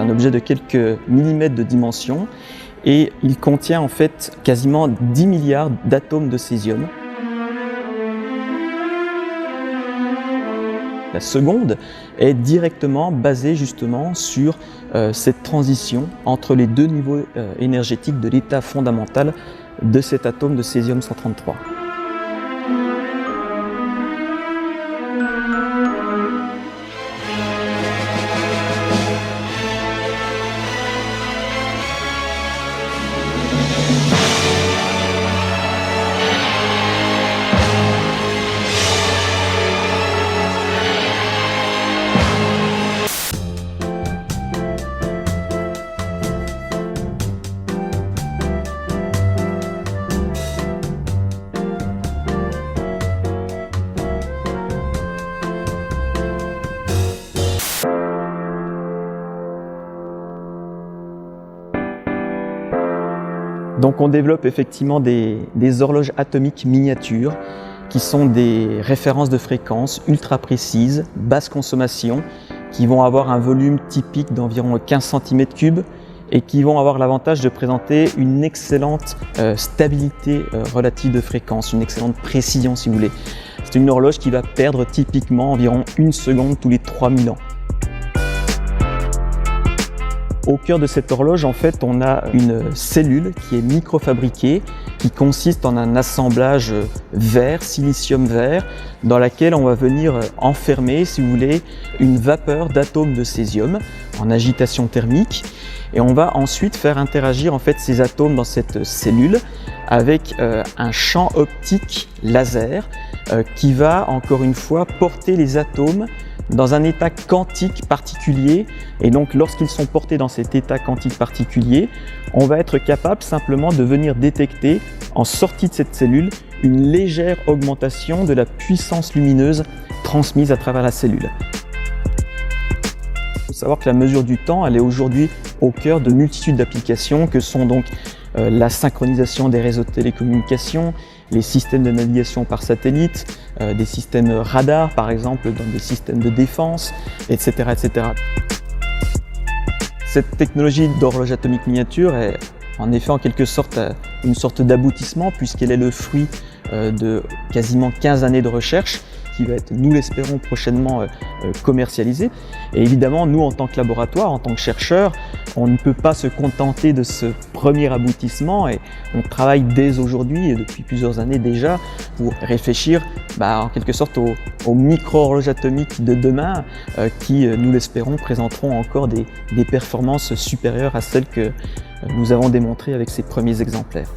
C'est un objet de quelques millimètres de dimension et il contient en fait quasiment 10 milliards d'atomes de césium. La seconde est directement basée justement sur cette transition entre les deux niveaux énergétiques de l'état fondamental de cet atome de césium-133. Donc on développe effectivement des horloges atomiques miniatures qui sont des références de fréquence ultra précises, basse consommation, qui vont avoir un volume typique d'environ 15 cm3 et qui vont avoir l'avantage de présenter une excellente stabilité relative de fréquence, une excellente précision si vous voulez. C'est une horloge qui va perdre typiquement environ 1 seconde tous les 3000 ans. Au cœur de cette horloge, en fait, on a une cellule qui est microfabriquée, qui consiste en un assemblage verre, silicium vert, dans laquelle on va venir enfermer, si vous voulez, une vapeur d'atomes de césium en agitation thermique. Et on va ensuite faire interagir en fait ces atomes dans cette cellule avec un champ optique laser qui va encore une fois porter les atomes dans un état quantique particulier. Et donc lorsqu'ils sont portés dans cet état quantique particulier, on va être capable simplement de venir détecter en sortie de cette cellule une légère augmentation de la puissance lumineuse transmise à travers la cellule. Il faut savoir que la mesure du temps, elle est aujourd'hui au cœur de multitudes d'applications que sont donc la synchronisation des réseaux de télécommunications, les systèmes de navigation par satellite, des systèmes radars par exemple dans des systèmes de défense, etc. etc. Cette technologie d'horloge atomique miniature est en effet en quelque sorte une sorte d'aboutissement puisqu'elle est le fruit de quasiment 15 années de recherche qui va être, nous l'espérons, prochainement commercialisée. Et évidemment, nous, en tant que laboratoire, en tant que chercheurs, on ne peut pas se contenter de ce premier aboutissement et on travaille dès aujourd'hui et depuis plusieurs années déjà pour réfléchir en quelque sorte aux micro-horloges atomiques de demain qui, nous l'espérons, présenteront encore des performances supérieures à celles que nous avons démontrées avec ces premiers exemplaires.